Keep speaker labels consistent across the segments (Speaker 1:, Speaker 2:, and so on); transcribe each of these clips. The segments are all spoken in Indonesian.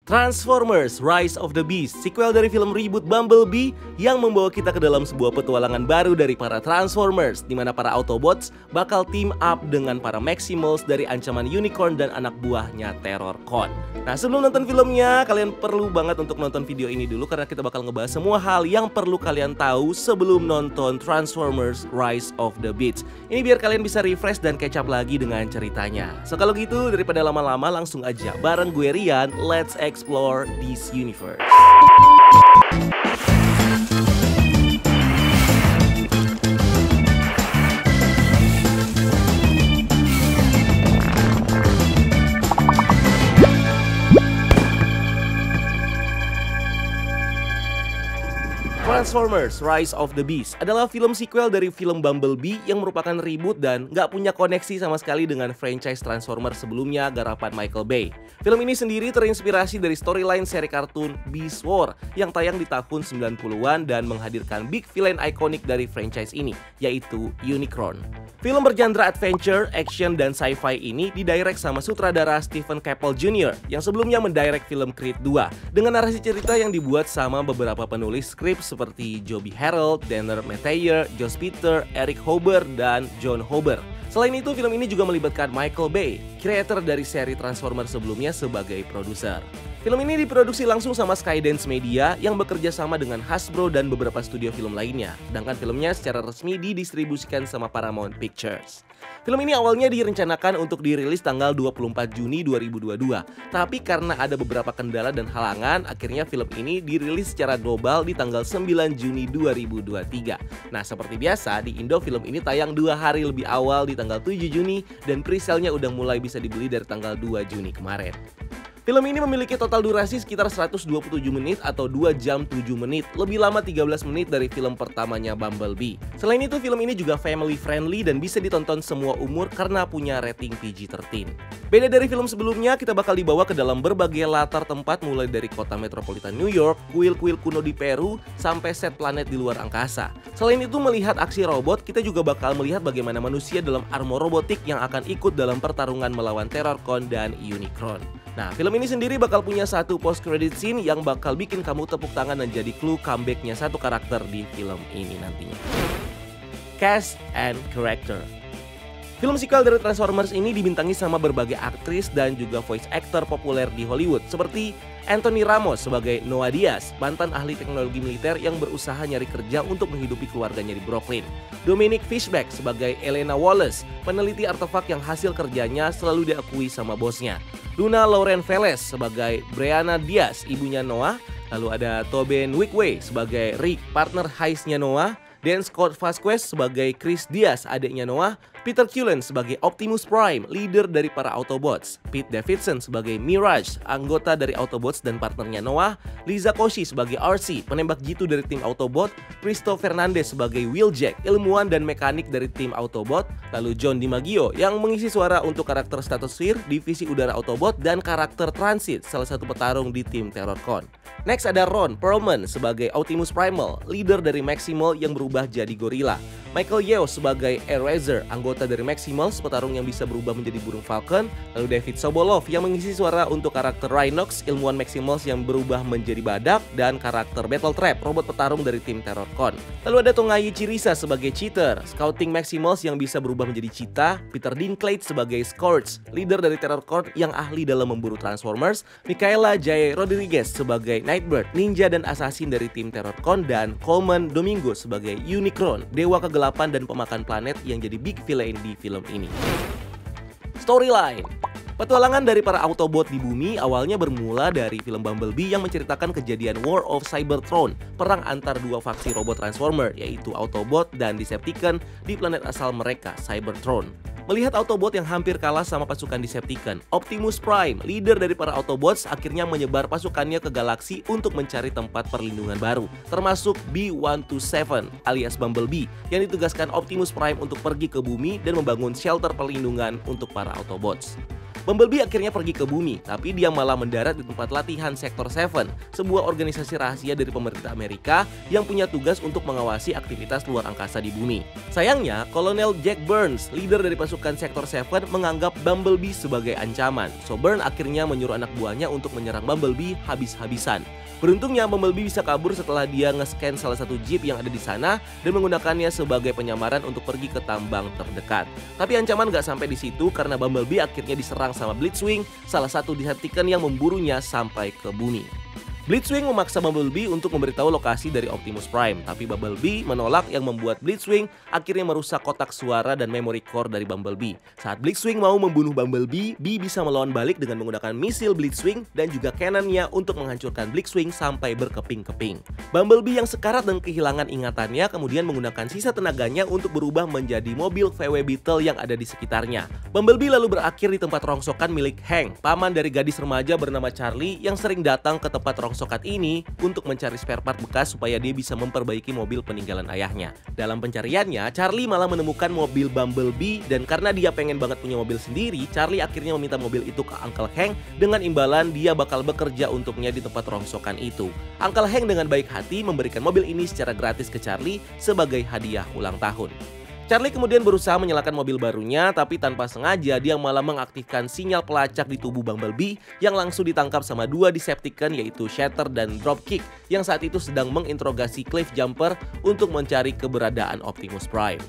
Speaker 1: Transformers: Rise of the Beasts, sequel dari film reboot Bumblebee yang membawa kita ke dalam sebuah petualangan baru dari para Transformers, di mana para Autobots bakal team up dengan para Maximals dari ancaman Unicorn dan anak buahnya Terrorcon. Nah, sebelum nonton filmnya, kalian perlu banget untuk nonton video ini dulu karena kita bakal ngebahas semua hal yang perlu kalian tahu sebelum nonton Transformers: Rise of the Beasts. Ini biar kalian bisa refresh dan catch up lagi dengan ceritanya. So kalau gitu, daripada lama-lama, langsung aja bareng gue Rian, let's explore this universe. Transformers: Rise of the Beasts adalah film sequel dari film Bumblebee yang merupakan reboot dan nggak punya koneksi sama sekali dengan franchise Transformers sebelumnya garapan Michael Bay. Film ini sendiri terinspirasi dari storyline seri kartun Beast War yang tayang di tahun 90-an dan menghadirkan big villain ikonik dari franchise ini, yaitu Unicron. Film bergenre adventure, action, dan sci-fi ini didirect sama sutradara Stephen Caple Jr. yang sebelumnya mendirect film Creed 2 dengan narasi cerita yang dibuat sama beberapa penulis skrip seperti Joby Harold, Danner Meteyer, Joss Peter, Eric Hober, dan John Hober. Selain itu, film ini juga melibatkan Michael Bay, kreator dari seri Transformers sebelumnya, sebagai produser. Film ini diproduksi langsung sama Skydance Media yang bekerja sama dengan Hasbro dan beberapa studio film lainnya. Sedangkan filmnya secara resmi didistribusikan sama Paramount Pictures. Film ini awalnya direncanakan untuk dirilis tanggal 24 Juni 2022. Tapi karena ada beberapa kendala dan halangan, akhirnya film ini dirilis secara global di tanggal 9 Juni 2023. Nah, seperti biasa, di Indo film ini tayang 2 hari lebih awal di tanggal 7 Juni dan pre-sale-nya udah mulai bisa dibeli dari tanggal 2 Juni kemarin. Film ini memiliki total durasi sekitar 127 menit atau 2 jam 7 menit, lebih lama 13 menit dari film pertamanya Bumblebee. Selain itu, film ini juga family friendly dan bisa ditonton semua umur karena punya rating PG-13. Beda dari film sebelumnya, kita bakal dibawa ke dalam berbagai latar tempat mulai dari kota metropolitan New York, kuil-kuil kuno di Peru, sampai set planet di luar angkasa. Selain itu, melihat aksi robot, kita juga bakal melihat bagaimana manusia dalam armor robotik yang akan ikut dalam pertarungan melawan Terrorcon dan Unicron. Nah, film ini sendiri bakal punya satu post-credit scene yang bakal bikin kamu tepuk tangan dan jadi clue comebacknya satu karakter di film ini nantinya. Cast and Character. Film sequel dari Transformers ini dibintangi sama berbagai aktris dan juga voice actor populer di Hollywood seperti Anthony Ramos sebagai Noah Diaz, mantan ahli teknologi militer yang berusaha nyari kerja untuk menghidupi keluarganya di Brooklyn. Dominic Fishback sebagai Elena Wallace, peneliti artefak yang hasil kerjanya selalu diakui sama bosnya. Luna Lauren Velez sebagai Brianna Diaz, ibunya Noah. Lalu ada Tobin Wickway sebagai Rick, partner heistnya Noah. Dan Scott Vasquez sebagai Chris Diaz, adiknya Noah. Peter Cullen sebagai Optimus Prime, leader dari para Autobots. Pete Davidson sebagai Mirage, anggota dari Autobots dan partnernya Noah. Liza Koshy sebagai RC, penembak jitu dari tim Autobot. Christo Fernandez sebagai Wheeljack, ilmuwan dan mekanik dari tim Autobot. Lalu John DiMaggio yang mengisi suara untuk karakter Stratosphere, divisi udara Autobot, dan karakter Transit, salah satu petarung di tim Terrorcon. Next ada Ron Perlman sebagai Optimus Primal, leader dari Maximal yang berubah jadi gorila. Michael Yeo sebagai Eraser, anggota dari Maximals, petarung yang bisa berubah menjadi burung Falcon. Lalu David Sobolov yang mengisi suara untuk karakter Rhinox, ilmuwan Maximals yang berubah menjadi badak, dan karakter Battle Trap, robot petarung dari tim Terrorcon. Lalu ada Tongai Chirisa sebagai Cheater, scouting Maximals yang bisa berubah menjadi cheetah. Peter Dinklage sebagai Scourge, leader dari Terrorcon yang ahli dalam memburu Transformers. Michaela Jai Rodriguez sebagai Nightbird, ninja dan assassin dari tim Terrorcon. Dan Coleman Domingo sebagai Unicron, dewa kegelapan dan pemakan planet yang jadi big villain di film ini. Storyline. Petualangan dari para Autobot di bumi awalnya bermula dari film Bumblebee yang menceritakan kejadian War of Cybertron, perang antar dua faksi robot Transformer, yaitu Autobot dan Decepticon di planet asal mereka, Cybertron. Melihat Autobot yang hampir kalah sama pasukan Decepticon, Optimus Prime, leader dari para Autobots, akhirnya menyebar pasukannya ke galaksi untuk mencari tempat perlindungan baru, termasuk B-127 alias Bumblebee, yang ditugaskan Optimus Prime untuk pergi ke bumi dan membangun shelter perlindungan untuk para Autobots. Bumblebee akhirnya pergi ke bumi, tapi dia malah mendarat di tempat latihan Sektor 7, sebuah organisasi rahasia dari pemerintah Amerika yang punya tugas untuk mengawasi aktivitas luar angkasa di bumi. Sayangnya, Kolonel Jack Burns, leader dari pasukan Sektor 7, menganggap Bumblebee sebagai ancaman. So Burns akhirnya menyuruh anak buahnya untuk menyerang Bumblebee habis-habisan. Beruntungnya Bumblebee bisa kabur setelah dia nge-scan salah satu jeep yang ada di sana dan menggunakannya sebagai penyamaran untuk pergi ke tambang terdekat. Tapi ancaman gak sampai di situ karena Bumblebee akhirnya diserang sama Blitzwing, salah satu Decepticon yang memburunya sampai ke bumi. Blitzwing memaksa Bumblebee untuk memberitahu lokasi dari Optimus Prime, tapi Bumblebee menolak yang membuat Blitzwing akhirnya merusak kotak suara dan memory core dari Bumblebee. Saat Blitzwing mau membunuh Bumblebee, Bee bisa melawan balik dengan menggunakan misil Blitzwing dan juga cannonnya untuk menghancurkan Blitzwing sampai berkeping-keping. Bumblebee yang sekarat dan kehilangan ingatannya kemudian menggunakan sisa tenaganya untuk berubah menjadi mobil VW Beetle yang ada di sekitarnya. Bumblebee lalu berakhir di tempat rongsokan milik Hank, paman dari gadis remaja bernama Charlie yang sering datang ke tempat rongsokan ini untuk mencari spare part bekas supaya dia bisa memperbaiki mobil peninggalan ayahnya. Dalam pencariannya, Charlie malah menemukan mobil Bumblebee dan karena dia pengen banget punya mobil sendiri, Charlie akhirnya meminta mobil itu ke Uncle Hank dengan imbalan dia bakal bekerja untuknya di tempat rongsokan itu. Uncle Hank dengan baik hati memberikan mobil ini secara gratis ke Charlie sebagai hadiah ulang tahun. Charlie kemudian berusaha menyalakan mobil barunya, tapi tanpa sengaja dia malah mengaktifkan sinyal pelacak di tubuh Bumblebee yang langsung ditangkap sama dua Decepticon yaitu Shatter dan Dropkick yang saat itu sedang menginterogasi Cliff Jumper untuk mencari keberadaan Optimus Prime.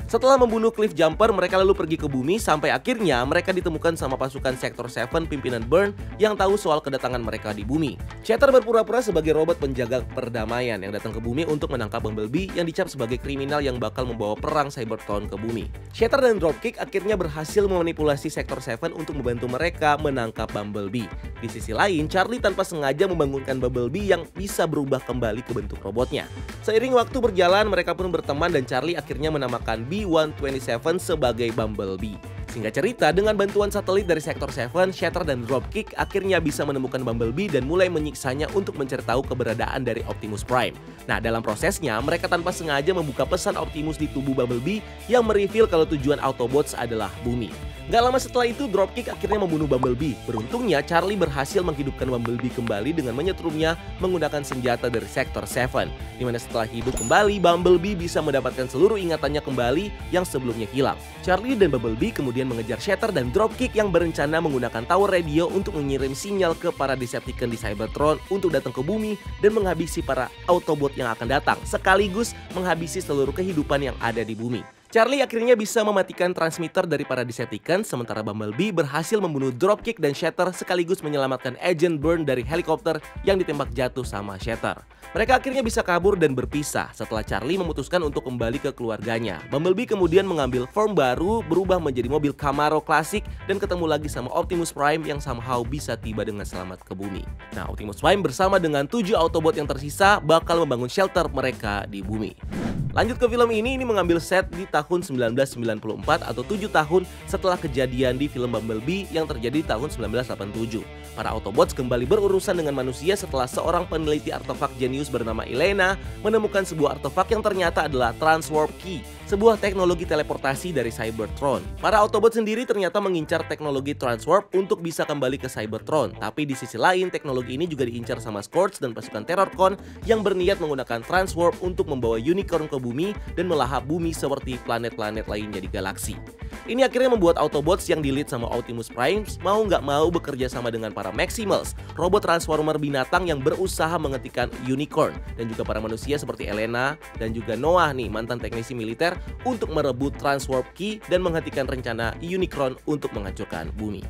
Speaker 1: Setelah membunuh Cliff Jumper, mereka lalu pergi ke bumi sampai akhirnya mereka ditemukan sama pasukan Sektor 7 pimpinan Burn yang tahu soal kedatangan mereka di bumi. Shatter berpura-pura sebagai robot penjaga perdamaian yang datang ke bumi untuk menangkap Bumblebee yang dicap sebagai kriminal yang bakal membawa perang Cybertron ke bumi. Shatter dan Dropkick akhirnya berhasil memanipulasi Sektor 7 untuk membantu mereka menangkap Bumblebee. Di sisi lain, Charlie tanpa sengaja membangunkan Bumblebee yang bisa berubah kembali ke bentuk robotnya. Seiring waktu berjalan, mereka pun berteman dan Charlie akhirnya menamakan B-127 sebagai Bumblebee. Singkat cerita, dengan bantuan satelit dari Sektor 7, Shatter dan Dropkick akhirnya bisa menemukan Bumblebee dan mulai menyiksanya untuk mencari tahu keberadaan dari Optimus Prime. Nah, dalam prosesnya, mereka tanpa sengaja membuka pesan Optimus di tubuh Bumblebee yang mereveal kalau tujuan Autobots adalah bumi. Gak lama setelah itu, Dropkick akhirnya membunuh Bumblebee. Beruntungnya, Charlie berhasil menghidupkan Bumblebee kembali dengan menyetrumnya menggunakan senjata dari Sektor 7. Dimana setelah hidup kembali, Bumblebee bisa mendapatkan seluruh ingatannya kembali yang sebelumnya hilang. Charlie dan Bumblebee kemudian mengejar Shatter dan Dropkick yang berencana menggunakan tower radio untuk mengirim sinyal ke para Decepticon di Cybertron untuk datang ke bumi dan menghabisi para Autobot yang akan datang, sekaligus menghabisi seluruh kehidupan yang ada di bumi. Charlie akhirnya bisa mematikan transmitter dari para Decepticon, sementara Bumblebee berhasil membunuh Dropkick dan Shatter sekaligus menyelamatkan Agent Burn dari helikopter yang ditembak jatuh sama Shatter. Mereka akhirnya bisa kabur dan berpisah setelah Charlie memutuskan untuk kembali ke keluarganya. Bumblebee kemudian mengambil form baru, berubah menjadi mobil Camaro klasik dan ketemu lagi sama Optimus Prime yang somehow bisa tiba dengan selamat ke bumi. Nah, Optimus Prime bersama dengan 7 Autobot yang tersisa bakal membangun shelter mereka di bumi. Lanjut ke film ini mengambil set di tahun 1994 atau 7 tahun setelah kejadian di film Bumblebee yang terjadi di tahun 1987. Para Autobots kembali berurusan dengan manusia setelah seorang peneliti artefak jenius bernama Elena menemukan sebuah artefak yang ternyata adalah Transwarp Key, sebuah teknologi teleportasi dari Cybertron. Para Autobot sendiri ternyata mengincar teknologi Transwarp untuk bisa kembali ke Cybertron, tapi di sisi lain teknologi ini juga diincar sama Scourge dan pasukan Terrorcon yang berniat menggunakan Transwarp untuk membawa Unicorn ke bumi dan melahap bumi seperti planet-planet lainnya di galaksi. Ini akhirnya membuat Autobots yang di-lead sama Optimus Prime mau nggak mau bekerja sama dengan para Maximals, robot transformer binatang yang berusaha menghentikan Unicorn, dan juga para manusia seperti Elena dan juga Noah nih, mantan teknisi militer, untuk merebut Transwarp Key dan menghentikan rencana Unicron untuk menghancurkan bumi.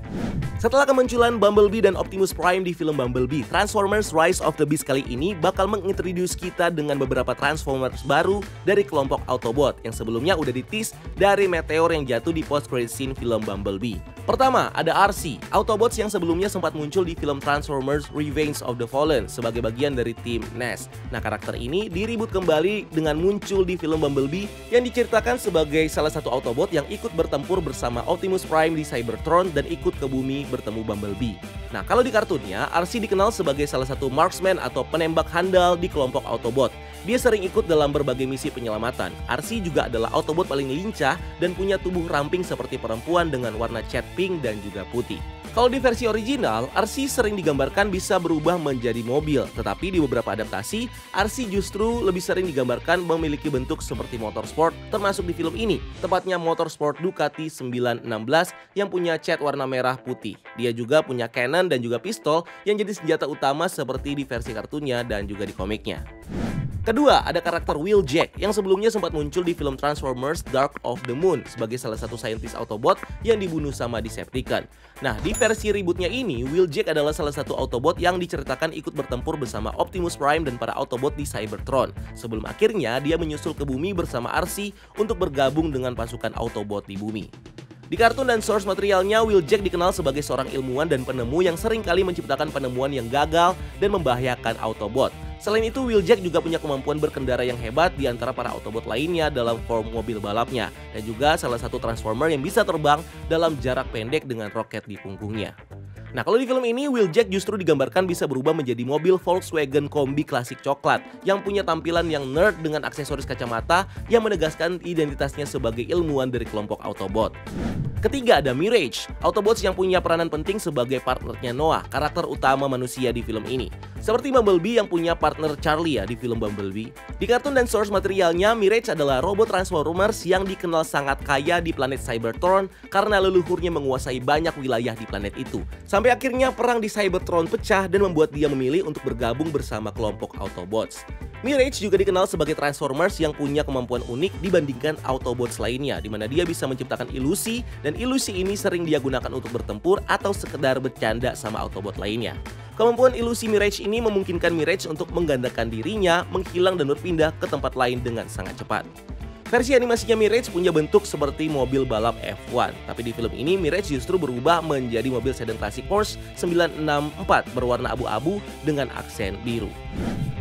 Speaker 1: Setelah kemunculan Bumblebee dan Optimus Prime di film Bumblebee, Transformers Rise of the Beast kali ini bakal mengintroduce kita dengan beberapa Transformers baru dari kelompok Autobot yang sebelumnya udah di-tease dari meteor yang jatuh di post-credit scene film Bumblebee. Pertama, ada RC, Autobots yang sebelumnya sempat muncul di film Transformers Revenge of the Fallen sebagai bagian dari tim NEST. Nah, karakter ini diribut kembali dengan muncul di film Bumblebee yang diceritakan sebagai salah satu Autobot yang ikut bertempur bersama Optimus Prime di Cybertron dan ikut ke bumi bertemu Bumblebee. Nah, kalau di kartunnya, RC dikenal sebagai salah satu marksman atau penembak handal di kelompok Autobot. Dia sering ikut dalam berbagai misi penyelamatan. RC juga adalah Autobot paling lincah dan punya tubuh ramping seperti perempuan dengan warna cat pink dan juga putih. Kalau di versi original, RC sering digambarkan bisa berubah menjadi mobil, tetapi di beberapa adaptasi, RC justru lebih sering digambarkan memiliki bentuk seperti motorsport, termasuk di film ini, tepatnya motorsport Ducati 916 yang punya cat warna merah putih. Dia juga punya cannon dan juga pistol yang jadi senjata utama seperti di versi kartunnya dan juga di komiknya. Kedua, ada karakter Wheeljack yang sebelumnya sempat muncul di film Transformers Dark of the Moon sebagai salah satu saintis Autobot yang dibunuh sama Decepticon. Nah, di versi rebootnya ini, Wheeljack adalah salah satu Autobot yang diceritakan ikut bertempur bersama Optimus Prime dan para Autobot di Cybertron. Sebelum akhirnya dia menyusul ke bumi bersama RC untuk bergabung dengan pasukan Autobot di bumi. Di kartun dan source materialnya, Wheeljack dikenal sebagai seorang ilmuwan dan penemu yang seringkali menciptakan penemuan yang gagal dan membahayakan Autobot. Selain itu, Wheeljack juga punya kemampuan berkendara yang hebat di antara para Autobot lainnya dalam form mobil balapnya, dan juga salah satu Transformer yang bisa terbang dalam jarak pendek dengan roket di punggungnya. Nah, kalau di film ini, Wheeljack justru digambarkan bisa berubah menjadi mobil Volkswagen Kombi klasik coklat yang punya tampilan yang nerd dengan aksesoris kacamata yang menegaskan identitasnya sebagai ilmuwan dari kelompok Autobot. Ketiga, ada Mirage, Autobots yang punya peranan penting sebagai partnernya Noah, karakter utama manusia di film ini. Seperti Bumblebee yang punya partner Charlie ya di film Bumblebee. Di kartun dan source materialnya, Mirage adalah robot Transformers yang dikenal sangat kaya di planet Cybertron karena leluhurnya menguasai banyak wilayah di planet itu. Sampai akhirnya perang di Cybertron pecah dan membuat dia memilih untuk bergabung bersama kelompok Autobots. Mirage juga dikenal sebagai Transformers yang punya kemampuan unik dibandingkan Autobots lainnya, di mana dia bisa menciptakan ilusi, dan ilusi ini sering dia gunakan untuk bertempur atau sekedar bercanda sama Autobot lainnya. Kemampuan ilusi Mirage ini memungkinkan Mirage untuk menggandakan dirinya, menghilang dan berpindah ke tempat lain dengan sangat cepat. Versi animasinya Mirage punya bentuk seperti mobil balap F1, tapi di film ini Mirage justru berubah menjadi mobil sedan klasik Porsche 964 berwarna abu-abu dengan aksen biru.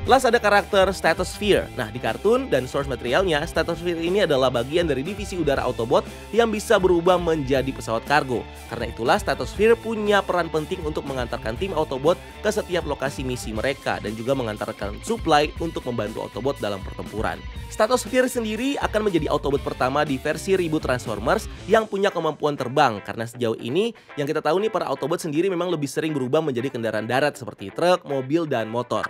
Speaker 1: Plus ada karakter Stratosphere. Nah, di kartun dan source materialnya, Stratosphere ini adalah bagian dari divisi udara Autobot yang bisa berubah menjadi pesawat kargo. Karena itulah Stratosphere punya peran penting untuk mengantarkan tim Autobot ke setiap lokasi misi mereka dan juga mengantarkan supply untuk membantu Autobot dalam pertempuran. Stratosphere sendiri akan menjadi Autobot pertama di versi reboot Transformers yang punya kemampuan terbang, karena sejauh ini yang kita tahu nih, para Autobot sendiri memang lebih sering berubah menjadi kendaraan darat seperti truk, mobil, dan motor.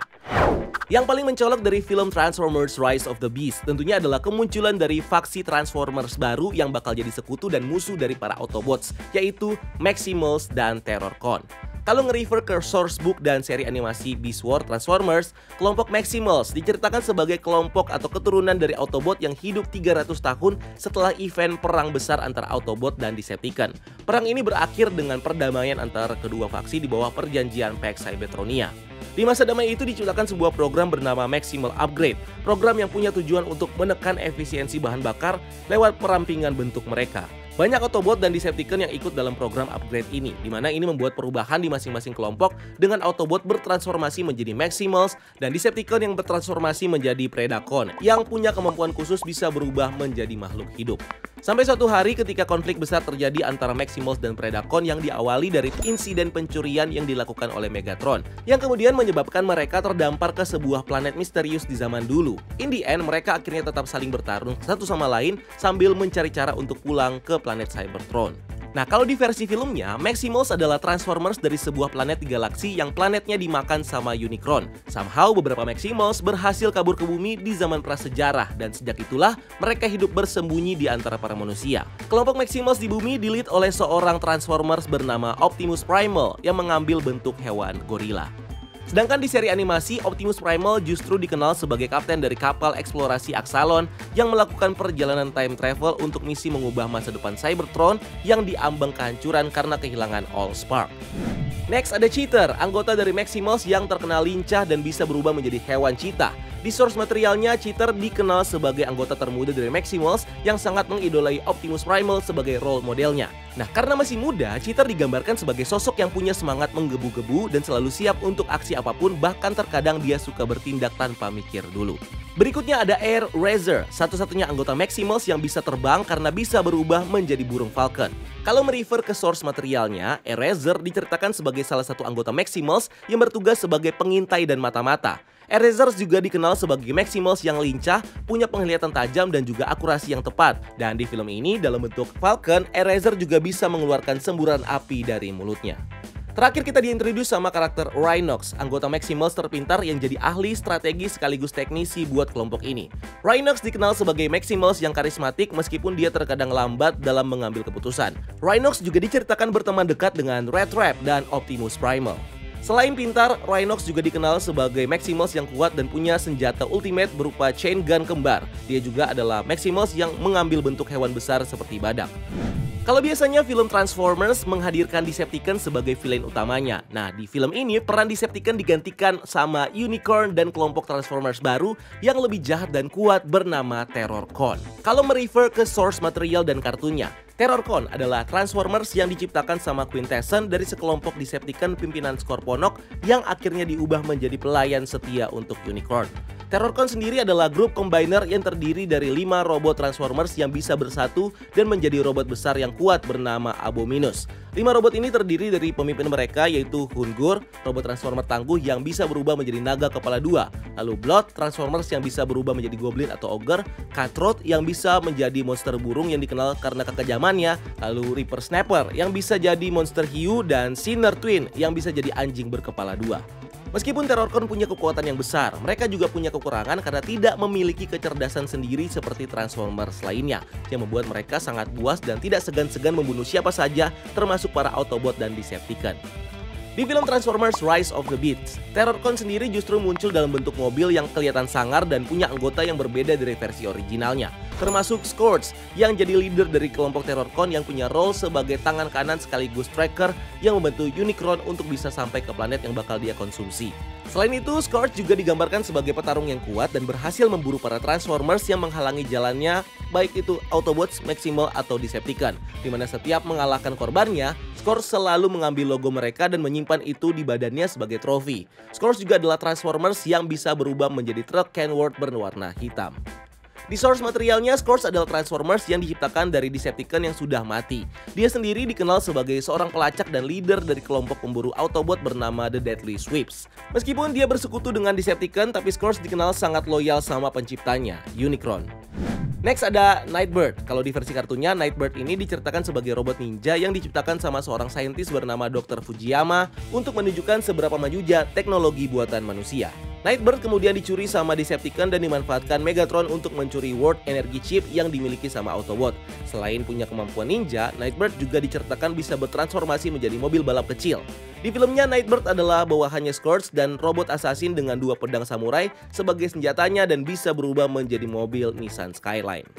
Speaker 1: Yang paling mencolok dari film Transformers Rise of the Beast tentunya adalah kemunculan dari faksi Transformers baru yang bakal jadi sekutu dan musuh dari para Autobots, yaitu Maximals dan Terrorcon. Kalau nge-refer ke source book dan seri animasi Beast War Transformers, kelompok Maximals diceritakan sebagai kelompok atau keturunan dari Autobot yang hidup 300 tahun setelah event perang besar antara Autobot dan Decepticon. Perang ini berakhir dengan perdamaian antara kedua faksi di bawah perjanjian Pax Cybertronia. Di masa damai itu diciptakan sebuah program bernama Maximal Upgrade, program yang punya tujuan untuk menekan efisiensi bahan bakar lewat perampingan bentuk mereka. Banyak Autobot dan Decepticon yang ikut dalam program upgrade ini, di mana ini membuat perubahan di masing-masing kelompok dengan Autobot bertransformasi menjadi Maximals dan Decepticon yang bertransformasi menjadi Predacon yang punya kemampuan khusus bisa berubah menjadi makhluk hidup. Sampai suatu hari ketika konflik besar terjadi antara Maximals dan Predacon yang diawali dari insiden pencurian yang dilakukan oleh Megatron, yang kemudian menyebabkan mereka terdampar ke sebuah planet misterius di zaman dulu. In the end, mereka akhirnya tetap saling bertarung satu sama lain sambil mencari cara untuk pulang ke planet Cybertron. Nah, kalau di versi filmnya, Maximals adalah Transformers dari sebuah planet di galaksi yang planetnya dimakan sama Unicron. Somehow, beberapa Maximals berhasil kabur ke bumi di zaman prasejarah, dan sejak itulah mereka hidup bersembunyi di antara para manusia. Kelompok Maximals di bumi di-lead oleh seorang Transformers bernama Optimus Primal yang mengambil bentuk hewan gorila. Sedangkan di seri animasi, Optimus Primal justru dikenal sebagai kapten dari kapal eksplorasi Axalon yang melakukan perjalanan time travel untuk misi mengubah masa depan Cybertron yang diambang kehancuran karena kehilangan Allspark. Next ada Cheater, anggota dari Maximals yang terkenal lincah dan bisa berubah menjadi hewan cheetah. Di source materialnya, Cheater dikenal sebagai anggota termuda dari Maximals yang sangat mengidolai Optimus Primal sebagai role modelnya. Nah, karena masih muda, Cheater digambarkan sebagai sosok yang punya semangat menggebu-gebu dan selalu siap untuk aksi apapun, bahkan terkadang dia suka bertindak tanpa mikir dulu. Berikutnya ada Air Razor, satu-satunya anggota Maximals yang bisa terbang karena bisa berubah menjadi burung Falcon. Kalau merefer ke source materialnya, Air Razor diceritakan sebagai salah satu anggota Maximals yang bertugas sebagai pengintai dan mata-mata. Erasers juga dikenal sebagai Maximals yang lincah, punya penglihatan tajam dan juga akurasi yang tepat. Dan di film ini dalam bentuk Falcon, Eraser juga bisa mengeluarkan semburan api dari mulutnya. Terakhir kita diintroduce sama karakter Rhinox, anggota Maximals terpintar yang jadi ahli strategi sekaligus teknisi buat kelompok ini. Rhinox dikenal sebagai Maximals yang karismatik meskipun dia terkadang lambat dalam mengambil keputusan. Rhinox juga diceritakan berteman dekat dengan Red Trap dan Optimus Primal. Selain pintar, Rhinox juga dikenal sebagai Maximals yang kuat dan punya senjata ultimate berupa chain gun kembar. Dia juga adalah Maximals yang mengambil bentuk hewan besar seperti badak. Kalau biasanya film Transformers menghadirkan Decepticon sebagai villain utamanya. Nah, di film ini peran Decepticon digantikan sama Unicorn dan kelompok Transformers baru yang lebih jahat dan kuat bernama Terrorcon. Kalau merefer ke source material dan kartunya, Terrorcon adalah Transformers yang diciptakan sama Quintessence dari sekelompok Decepticon pimpinan Scorponok yang akhirnya diubah menjadi pelayan setia untuk Unicorn. Terrorcon sendiri adalah grup combiner yang terdiri dari 5 robot Transformers yang bisa bersatu dan menjadi robot besar yang kuat bernama Abominus. 5 robot ini terdiri dari pemimpin mereka yaitu Hungur, robot Transformer tangguh yang bisa berubah menjadi naga kepala 2. Lalu Blood, Transformers yang bisa berubah menjadi Goblin atau Ogre. Cutthroat yang bisa menjadi monster burung yang dikenal karena kekejamannya. Lalu Reaper Snapper yang bisa jadi monster hiu, dan Sinner Twin yang bisa jadi anjing berkepala 2. Meskipun Terrorcon punya kekuatan yang besar, mereka juga punya kekurangan karena tidak memiliki kecerdasan sendiri seperti Transformers lainnya, yang membuat mereka sangat buas dan tidak segan-segan membunuh siapa saja, termasuk para Autobot dan Decepticon. Di film Transformers Rise of the Beasts, Terrorcon sendiri justru muncul dalam bentuk mobil yang kelihatan sangar dan punya anggota yang berbeda dari versi originalnya, termasuk Scourge yang jadi leader dari kelompok Terrorcon yang punya role sebagai tangan kanan sekaligus tracker yang membantu Unicron untuk bisa sampai ke planet yang bakal dia konsumsi. Selain itu, Scourge juga digambarkan sebagai petarung yang kuat dan berhasil memburu para Transformers yang menghalangi jalannya, baik itu Autobots, Maximal, atau Decepticon, di mana setiap mengalahkan korbannya, Scourge selalu mengambil logo mereka dan menyimpan itu di badannya sebagai trofi. Scourge juga adalah Transformers yang bisa berubah menjadi truk Kenworth berwarna hitam. Di source materialnya, Scourge adalah Transformers yang diciptakan dari Decepticon yang sudah mati. Dia sendiri dikenal sebagai seorang pelacak dan leader dari kelompok pemburu Autobot bernama The Deadly Sweeps. Meskipun dia bersekutu dengan Decepticon, tapi Scourge dikenal sangat loyal sama penciptanya, Unicron. Next ada Nightbird. Kalau di versi kartunya, Nightbird ini diceritakan sebagai robot ninja yang diciptakan sama seorang saintis bernama Dr. Fujiyama untuk menunjukkan seberapa majunya teknologi buatan manusia. Nightbird kemudian dicuri sama Decepticon dan dimanfaatkan Megatron untuk mencuri World Energy Chip yang dimiliki sama Autobot. Selain punya kemampuan ninja, Nightbird juga diceritakan bisa bertransformasi menjadi mobil balap kecil. Di filmnya, Nightbird adalah bawahannya Scourge dan robot assassin dengan 2 pedang samurai sebagai senjatanya dan bisa berubah menjadi mobil Nissan Skyline.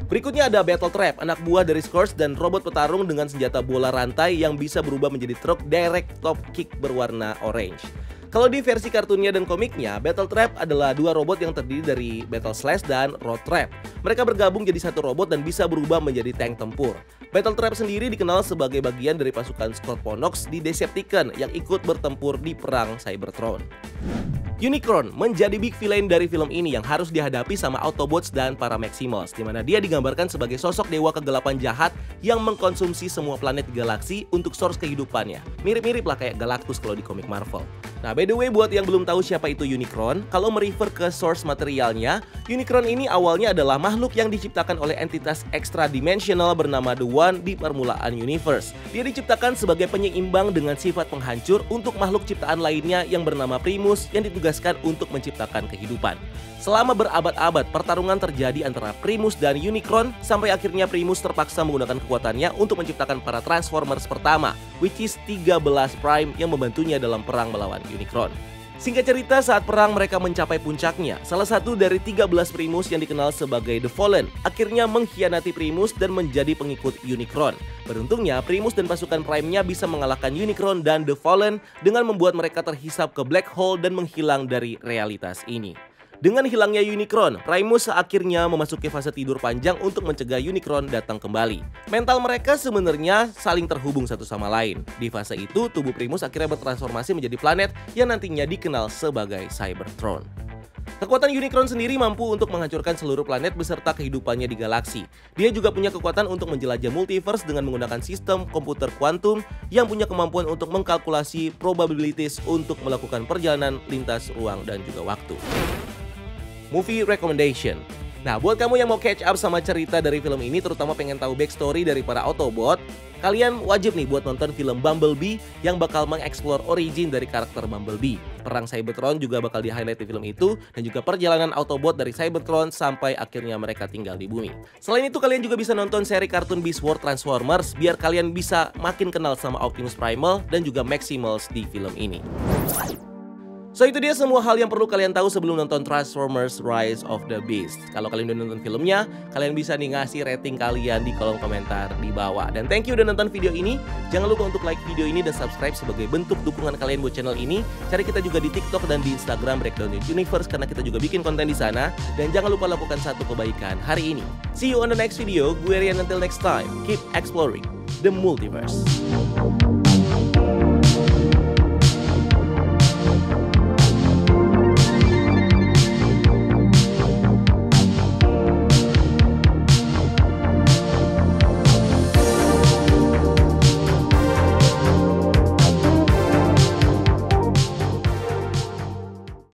Speaker 1: Berikutnya ada Battle Trap, anak buah dari Scourge dan robot petarung dengan senjata bola rantai yang bisa berubah menjadi truk direct top kick berwarna orange. Kalau di versi kartunnya dan komiknya, Battle Trap adalah 2 robot yang terdiri dari Battle Slash dan Road Trap. Mereka bergabung jadi satu robot dan bisa berubah menjadi tank tempur. Battle Trap sendiri dikenal sebagai bagian dari pasukan Scorponox di Decepticon yang ikut bertempur di perang Cybertron. Unicron menjadi big villain dari film ini yang harus dihadapi sama Autobots dan para Maximals, di mana dia digambarkan sebagai sosok dewa kegelapan jahat yang mengkonsumsi semua planet galaksi untuk source kehidupannya. Mirip-mirip lah kayak Galactus kalau di komik Marvel. Nah, by the way, buat yang belum tahu siapa itu Unicron, kalau merefer ke source materialnya, Unicron ini awalnya adalah makhluk yang diciptakan oleh entitas extra dimensional bernama The One di permulaan universe. Dia diciptakan sebagai penyeimbang dengan sifat penghancur untuk makhluk ciptaan lainnya yang bernama Primus yang ditugaskan untuk menciptakan kehidupan. Selama berabad-abad, pertarungan terjadi antara Primus dan Unicron sampai akhirnya Primus terpaksa menggunakan kekuatannya untuk menciptakan para Transformers pertama, which is 13 Prime yang membantunya dalam perang melawan Unicron. Singkat cerita, saat perang mereka mencapai puncaknya, salah satu dari 13 Primus yang dikenal sebagai The Fallen akhirnya mengkhianati Primus dan menjadi pengikut Unicron. Beruntungnya, Primus dan pasukan Prime-nya bisa mengalahkan Unicron dan The Fallen dengan membuat mereka terhisap ke black hole dan menghilang dari realitas ini. Dengan hilangnya Unicron, Primus akhirnya memasuki fase tidur panjang untuk mencegah Unicron datang kembali. Mental mereka sebenarnya saling terhubung satu sama lain. Di fase itu, tubuh Primus akhirnya bertransformasi menjadi planet yang nantinya dikenal sebagai Cybertron. Kekuatan Unicron sendiri mampu untuk menghancurkan seluruh planet beserta kehidupannya di galaksi. Dia juga punya kekuatan untuk menjelajah multiverse dengan menggunakan sistem komputer kuantum yang punya kemampuan untuk mengkalkulasi probabilities untuk melakukan perjalanan lintas ruang dan juga waktu. Movie recommendation. Nah, buat kamu yang mau catch up sama cerita dari film ini, terutama pengen tahu backstory dari para Autobot, kalian wajib nih buat nonton film Bumblebee yang bakal mengeksplor origin dari karakter Bumblebee. Perang Cybertron juga bakal di-highlight di film itu, dan juga perjalanan Autobot dari Cybertron sampai akhirnya mereka tinggal di bumi. Selain itu, kalian juga bisa nonton seri kartun Beast Wars Transformers biar kalian bisa makin kenal sama Optimus Primal dan juga Maximals di film ini. So itu dia semua hal yang perlu kalian tahu sebelum nonton Transformers Rise of the Beast. Kalau kalian udah nonton filmnya, kalian bisa nih ngasih rating kalian di kolom komentar di bawah. Dan thank you udah nonton video ini. Jangan lupa untuk like video ini dan subscribe sebagai bentuk dukungan kalian buat channel ini. Cari kita juga di TikTok dan di Instagram Breakdown Universe karena kita juga bikin konten di sana. Dan jangan lupa lakukan satu kebaikan hari ini. See you on the next video. Gue Rian, until next time. Keep exploring the multiverse.